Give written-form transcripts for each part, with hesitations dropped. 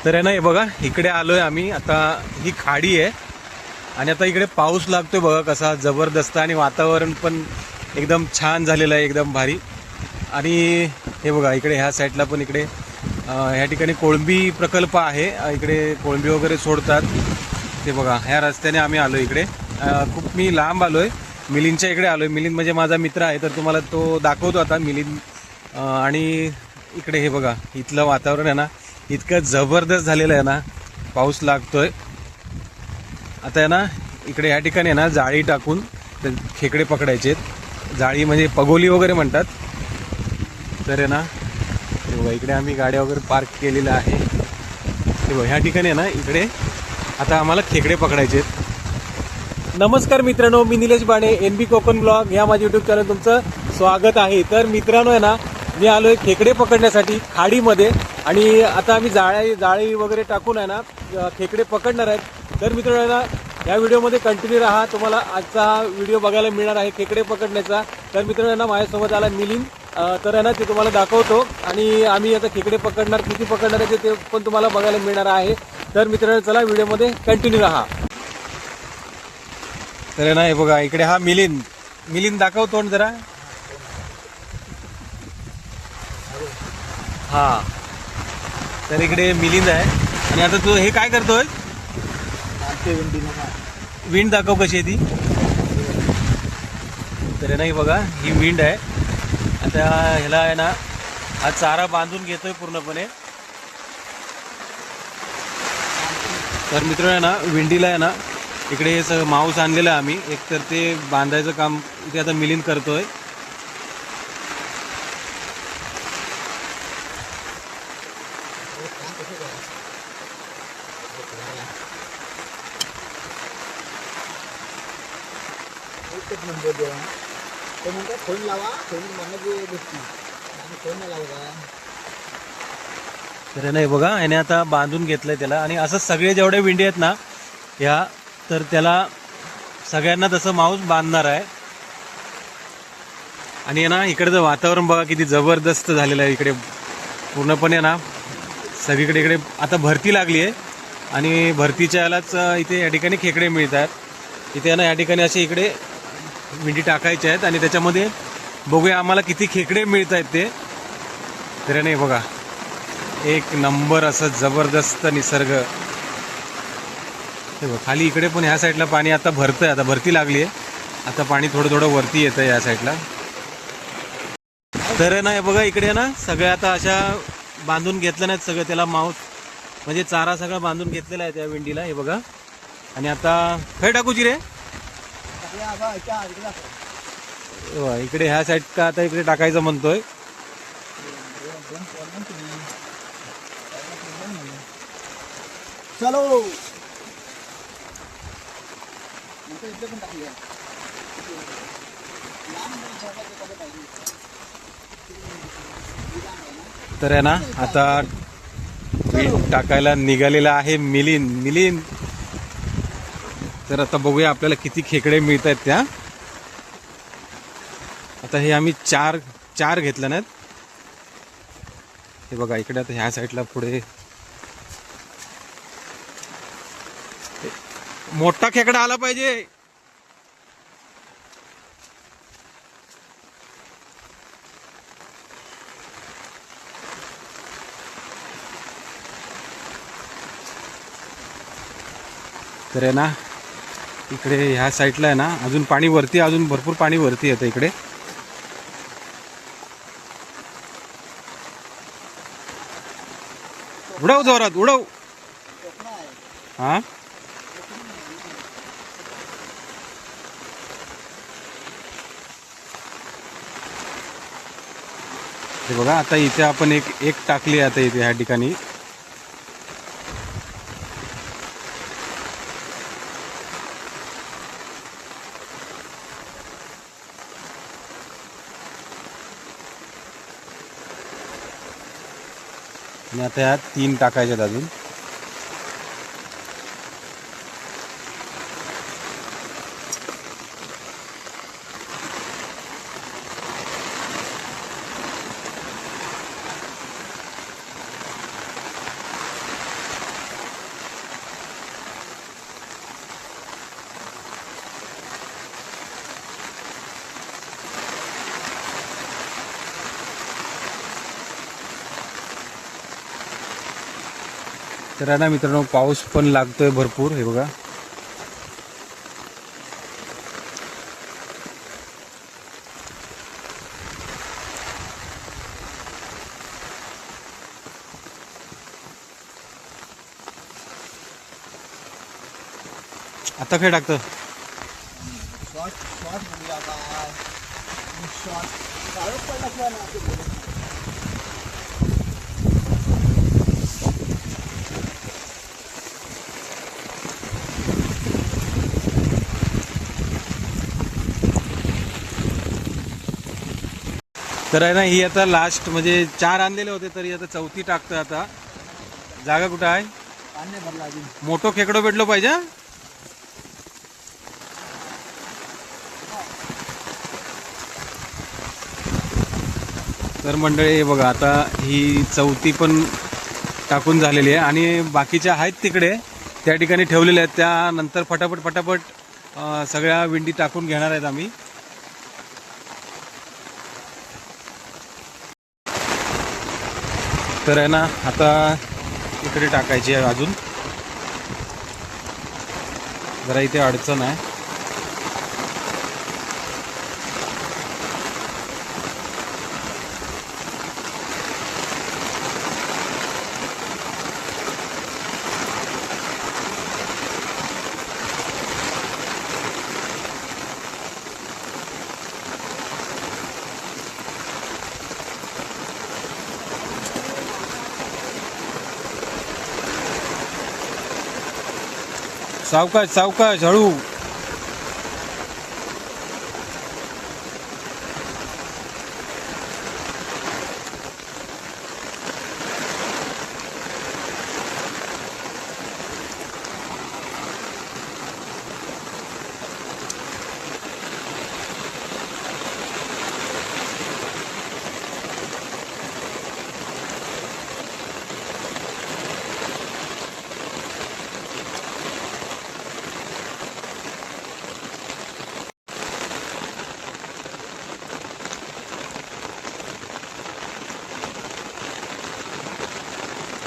तर आहे ना, हे बघा इकडे आलोय आम्ही आता. ही खाडी आहे आणि आता इकडे पाऊस लागतोय बघा कसा जबरदस्त, आणि वातावरण पण एकदम छान झालेलं आहे, एकदम भारी. आणि हे बघा इकडे ह्या साईडला पण इकडे ह्या ठिकाणी कोळंबी प्रकल्प आहे. इकडे कोळंबी वगैरे सोडतात. ते बघा ह्या रस्त्याने आम्ही आलो इकडे. खूप मी लांब आलोय, मिलिंदच्या इकडे आलोय. मिलिंद म्हणजे माझा मित्र आहे, तर तुम्हाला तो दाखवतो आता मिलिंद. आणि इकडे हे बघा इथलं वातावरण आहे ना इतकं जबरदस्त झालेलं आहे ना. पाऊस लागतोय आता आहे ना. इकडे या ठिकाणी आहे ना जाळी टाकून खेकडे पकडायचे. जाळी म्हणजे पगोली वगैरे म्हणतात. तर आहे ना इकडे आम्ही गाड्या वगैरे पार्क केलेल्या आहे. ते बघा ह्या ठिकाणी आहे ना इकडे आता आम्हाला खेकडे पकडायचे. नमस्कार मित्रांनो, मी निलेश बाणे, NB कोकण ब्लॉग या माझ्या युट्यूब चॅनल तुमचं स्वागत आहे. तर मित्रांनो आहे ना, मी आलोय खेकडे पकडण्यासाठी खाडीमध्ये. आणि आता आम्ही जाळी वगैरे टाकून आहे ना खेकडे पकडणार आहेत. तर मित्रांनो आहे ना या व्हिडिओमध्ये कंटिन्यू राहा, तुम्हाला आजचा हा व्हिडिओ बघायला मिळणार आहे खेकडे पकडण्याचा. तर मित्रांनो आहे ना माझ्यासोबत आला मिलिंद. तर आहे ना ते तुम्हाला दाखवतो. आणि आम्ही आता खेकडे पकडणार, किती पकडणार आहे ते पण तुम्हाला बघायला मिळणार आहे. तर मित्रांनो चला व्हिडिओमध्ये कंटिन्यू राहा. तर ना हे बघा इकडे हा मिलिंद दाखव तोंड जरा. हा, तर इकडे मिलिंद आहे. आणि आता तू हे काय करतोय? विंड दाखव कशी आहे ती. तर नाही बघा ही विंड आहे. आता ह्याला आहे ना हा चारा बांधून घेतोय पूर्णपणे. तर मित्र आहे ना विंडीला आहे ना इकडे हे सगळं मांस आणलेलं आहे आम्ही. एक तर ते बांधायचं काम इथे आता मिलिंद करतोय. तर नाही बघा याने आता बांधून घेतलंय त्याला. आणि असं सगळे जेवढे विंडी आहेत ना ह्या, तर त्याला सगळ्यांना तसं मांस बांधणार आहे. आणि ना इकडचं वातावरण बघा किती जबरदस्त झालेलं आहे. इकडे पूर्णपणे ना सगळीकडे इकडे आता भरती लागली आहे. आणि भरतीच्या यालाच इथे या ठिकाणी खेकडे मिळतात. इथे ना या ठिकाणी असे इकडे विंडी टाकायचे आहेत आणि त्याच्यामध्ये बघूया आम्हाला किती खेकडे मिळत आहेत ते. तर नाही बघा एक नंबर असं जबरदस्त निसर्ग. हे बघ खाली इकडे पण ह्या साईडला पाणी आता भरतंय, आता भरती लागली आहे. आता पाणी थोडं थोडं वरती येतं या साईडला. तर ना हे बघा इकडे ना सगळं आता अशा बांधून घेतलं नाहीत सगळं. त्याला मांस म्हणजे चारा सगळं बांधून घेतलेला आहे त्या विंडीला. हे बघा. आणि आता खै टाकूची रे इकडे ह्या साईड का आता इकडे टाकायचं म्हणतोय. चलो तर आहे ना आता टाकायला निघालेला आहे मिलिंद. तर आता बघूया आपल्याला किती खेकडे मिळत आहेत त्या. आता हे आम्ही चार घेतलं नाहीत. हे बघा इकडे आता ह्या साईडला पुढे मोठा खेकडा आला पाहिजे. तर आहे ना इकडे ह्या साईडला आहे ना अजून पाणी वरती, अजून भरपूर पाणी वरती येतं इकडे. उडव जोरात उडव. हा हे बघा आता इथे आपण एक टाकली आता इथे ह्या ठिकाणी. आणि आता ह्या 3 टाकायच्यात अजून. तर आहे ना मित्रांनो, पाऊस पण लागतोय भरपूर, हे बघा. आता काय टाकतं? तर आहे ना, ही आता लास्ट म्हणजे 4 आणलेले होते, तरी आता 4थी टाकतं. आता जागा कुठं आहे? मोठं खेकडं भेटलो पाहिजे. तर मंडळी हे बघा, आता ही 4थी पण टाकून झालेली आहे आणि बाकीच्या आहेत तिकडे त्या ठिकाणी ठेवलेल्या आहेत. त्यानंतर फटाफट सगळ्या विंडी टाकून घेणार आहेत आम्ही. तर आहे ना, आता इकडे टाकायची आहे अजून, जरा इथे अडचण आहे. सावकाश सावकाश, हळू.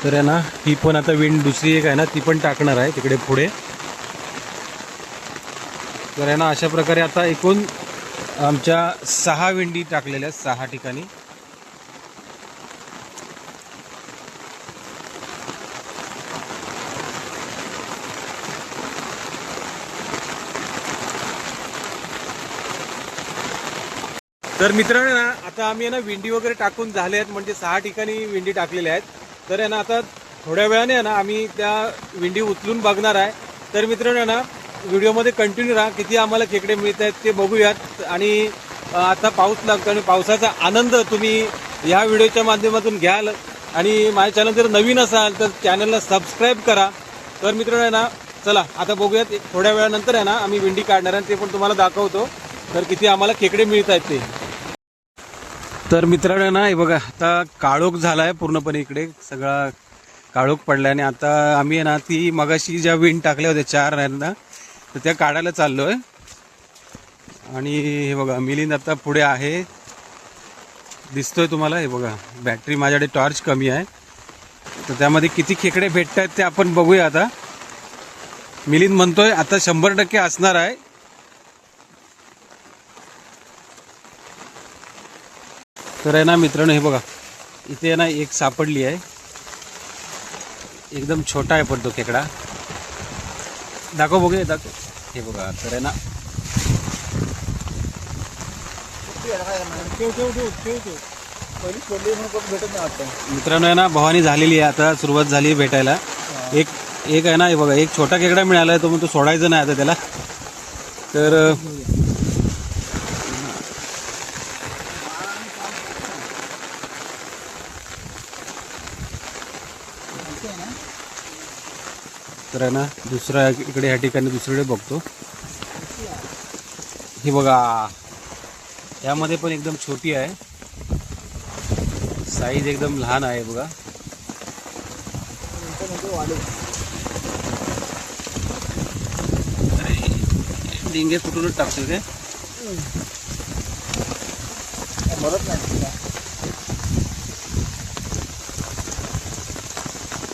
तर आहे ना, ही पण आता विंड दुसरी एक आहे ना, ती पण टाकणार आहे तिकडे पुढे. तर आहे ना, अशा प्रकारे आता एकूण आमच्या 6 विंडी टाकलेल्या आहेत 6 ठिकाणी. तर मित्रांनो ना, आता आम्ही ना विंडी वगैरे टाकून झाले आहेत, म्हणजे 6 ठिकाणी विंडी टाकलेल्या आहेत. तर आहे ना, आता थोड्या वेळाने आहे ना आम्ही त्या विंडी उचलून बघणार आहे. तर मित्रांनो ना, व्हिडिओमध्ये कंटिन्यू राहा, किती आम्हाला खेकडे मिळत आहेत ते बघूयात. आणि आता पाऊस लागतो आणि पावसाचा आनंद तुम्ही या व्हिडिओच्या माध्यमातून घ्याल. आणि माझ्या चॅनल जर नवीन असाल तर चॅनलला सबस्क्राईब करा. तर मित्रांनो ना, चला आता बघूयात. थोड्या वेळानंतर आहे ना आम्ही विंडी काढणार आहे, ते पण तुम्हाला दाखवतो. तर किती आम्हाला खेकडे मिळत आहेत ते. तर मित्रांनो ना, हे बघा, आता काळोख झाला आहे पूर्णपणे, इकडे सगळा काळोख पडला. आणि आता आम्ही आहे ना, ती मगाशी ज्या विंड टाकल्या होत्या 4 ना, तर त्या काढायला चाललो आहे. आणि हे बघा, मिलिंद आता पुढे आहे, दिसतोय तुम्हाला. हे बघा, बॅटरी माझ्याकडे टॉर्च कमी आहे, तर त्यामध्ये किती खेकडे भेटत आहेत ते आपण बघूया. आता मिलिंद म्हणतोय आता 100% असणार आहे. तर आहे ना मित्रांनो, हे बघा, इथे ना एक सापडली आहे, एकदम छोटा आहे पण तो खेकडा. दाखव बघूया, दाखव. हे बघा, तर आहे ना, मित्रांनो आहे ना, भवानी झालेली आहे, आता सुरुवात झाली भेटायला. एक आहे ना, हे बघा, एक छोटा खेकडा मिळाला आहे, तो मग तो सोडायचा नाही आता त्याला. तर तर आहे ना, दुसऱ्या इकडे ह्या ठिकाणी दुसरीकडे बघतो. ही बघा, यामध्ये पण एकदम छोटी आहे, साईज एकदम लहान आहे बघा. डिंगे कुठूनच टाकतो ते.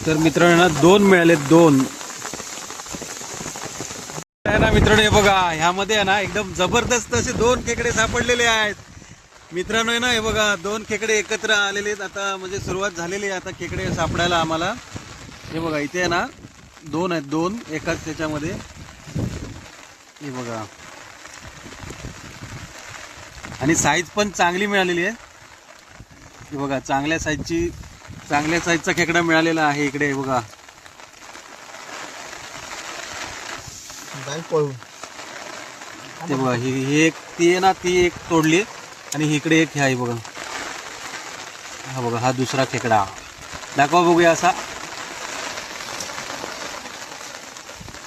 तर मित्रांनो 2 मिळाले, 2 आहे ना मित्रांनो. हे बघा ह्यामध्ये आहे ना एकदम जबरदस्त असे 2 खेकडे सापडलेले आहेत मित्रांनो. आहे ना हे बघा 2 खेकडे एकत्र आलेले आहेत आता, म्हणजे सुरुवात झालेली आहे आता खेकडे सापडायला आम्हाला. हे बघा इथे आहे ना 2 आहेत, 2 एकाच त्याच्यामध्ये. हे बघा आणि साईज पण चांगली मिळालेली आहे. हे बघा चांगल्या साईजचा खेकडा मिळालेला आहे इकडे. हे बघा ते बघा ही एक, ती आहे ना ती एक तोडली आणि इकडे एक आहे बघा. हा बघा हा दुसरा खेकडा दाखवा बघूया असा.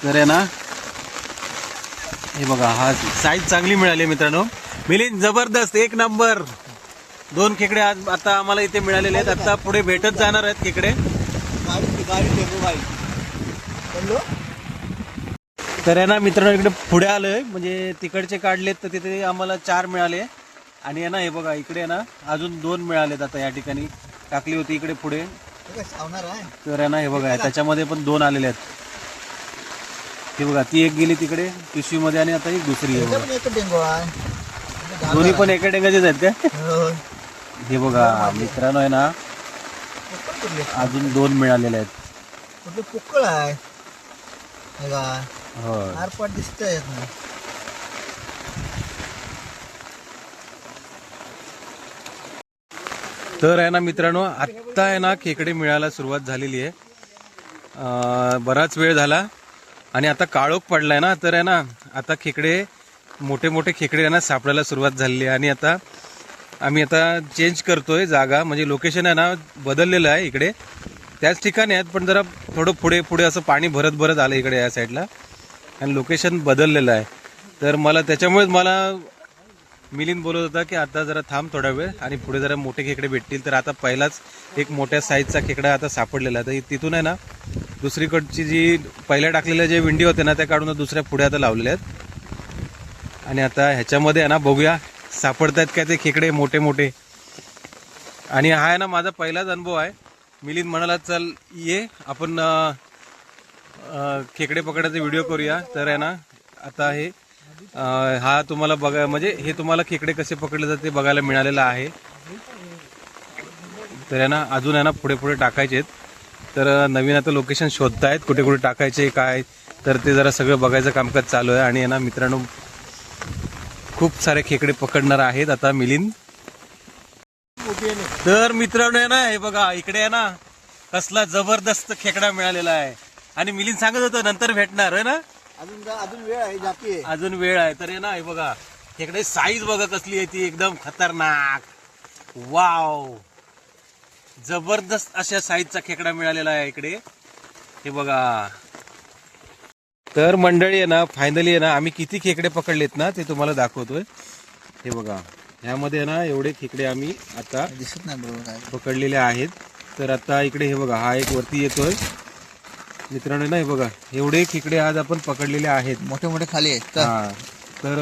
तर आहे ना हे बघा हा साईज चांगली मिळाली मित्रांनो. मिलिंद जबरदस्त, एक नंबर. 2 खेकडे आज आता आम्हाला इथे मिळालेले आहेत. आता पुढे भेटत जाणार आहेत खेकडे. तर आहे ना मित्रांनो इकडे पुढे आलोय, म्हणजे तिकडचे काढलेत तर तिथे आम्हाला 4 मिळाले. आणि आहे ना हे बघा इकडे आहे ना अजून 2 मिळालेत. आता या ठिकाणी टाकली होती इकडे पुढे. तर आहे ना हे बघा त्याच्यामध्ये पण 2 आलेले आहेत. हे बघा ती एक गेली तिकडे पिशवीमध्ये आणि आता एक दुसरी आहे. दोन्ही पण एका डेंगाचेच आहेत का? हे बघा मित्रांनो आहे ना अजून 2 मिळालेले आहेत. पोकळ आहे होय. आरपाट दिसतंय ना. तर आहे ना मित्रांनो आत्ता आहे ना खेकडे मिळायला सुरुवात झालेली आहे. बराच वेळ झाला आणि आता काळोख पडलाय ना. तर आहे ना आता खेकडे मोठे मोठे खेकडे आहे ना सापडायला सुरुवात झालेली आहे. आणि आता आम्ही आता चेंज करतोय जागा, म्हणजे लोकेशन आहे ना बदललेलं आहे. इकडे त्याच ठिकाणी आहेत पण जरा थोडं पुढे पुढे असं पाणी भरत भरत आलं इकडे या साईडला आणि लोकेशन बदललेलं आहे. तर मला त्याच्यामुळेच मला मिलिंद बोलत होता की आता जरा थांब थोडा वेळ आणि पुढे जरा मोठे खेकडे भेटतील. तर आता पहिलाच एक मोठ्या साईजचा खेकडा आता सापडलेला आहे. तर तिथून आहे ना दुसरीकडची जी पहिल्या टाकलेल्या जे विंडी होते ना त्या काढून दुसऱ्या पुढे आता लावलेल्या आहेत. आणि आता ह्याच्यामध्ये आहे ना बघूया सापडत आहेत काय ते खेकडे मोठे मोठे. आणि हा आहे ना माझा पहिलाच अनुभव आहे. मिलिंद म्हणाला चल ये आपण खेकडे पकडायचा व्हिडिओ करूया. तर आहे ना आता हे हा तुम्हाला बघा, म्हणजे हे तुम्हाला खेकडे कसे पकडले जाते बघायला मिळालेलं आहे. तर आहे ना अजून आहे ना पुढे पुढे टाकायचे आहेत. तर नवीन आता लोकेशन शोधतायत कुठे कुठे टाकायचे काय, तर ते जरा सगळं बघायचं कामकाज चालू आहे. आणि आहे ना मित्रांनो खूप सारे खेकडे पकडणार आहेत आता मिलिंद. तर मित्रांनो आहे ना हे बघा इकडे आहे ना कसला जबरदस्त खेकडा मिळालेला आहे. आणि मिलिंद सांगत होतं नंतर भेटणार आहे ना, अजून वेळ आहे, जाती आहे. अजून वेळ आहे. तर आहे ना हे बघा खेकडे साईज बघा कसली आहे ती, एकदम खतरनाक. वाव, जबरदस्त अशा साईजचा खेकडा मिळालेला आहे इकडे. हे बघा. तर मंडळी आहे ना फायनली आहे ना आम्ही किती खेकडे पकडलेत ना ते तुम्हाला दाखवतोय. हे बघा ह्यामध्ये ना एवढे खेकडे आम्ही आता दिसत नाही बरोबर पकडलेले आहेत. तर आता इकडे हे बघा हा एक वरती येतोय मित्रांनो ना. हे बघा एवढे खेकडे आज आपण पकडलेले आहेत, मोठे मोठे खाली आहेत. हा तर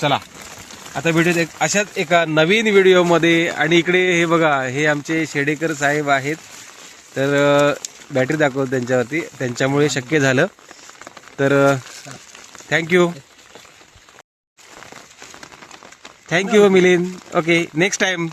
चला आता भेटूयात अशाच एका नवीन व्हिडिओमध्ये. आणि इकडे हे बघा हे आमचे शेडेकर साहेब आहेत. तर बॅटरी दाखवतो त्यांच्यावरती, त्यांच्यामुळे शक्य झालं. तर thank you Milind. Okay next time.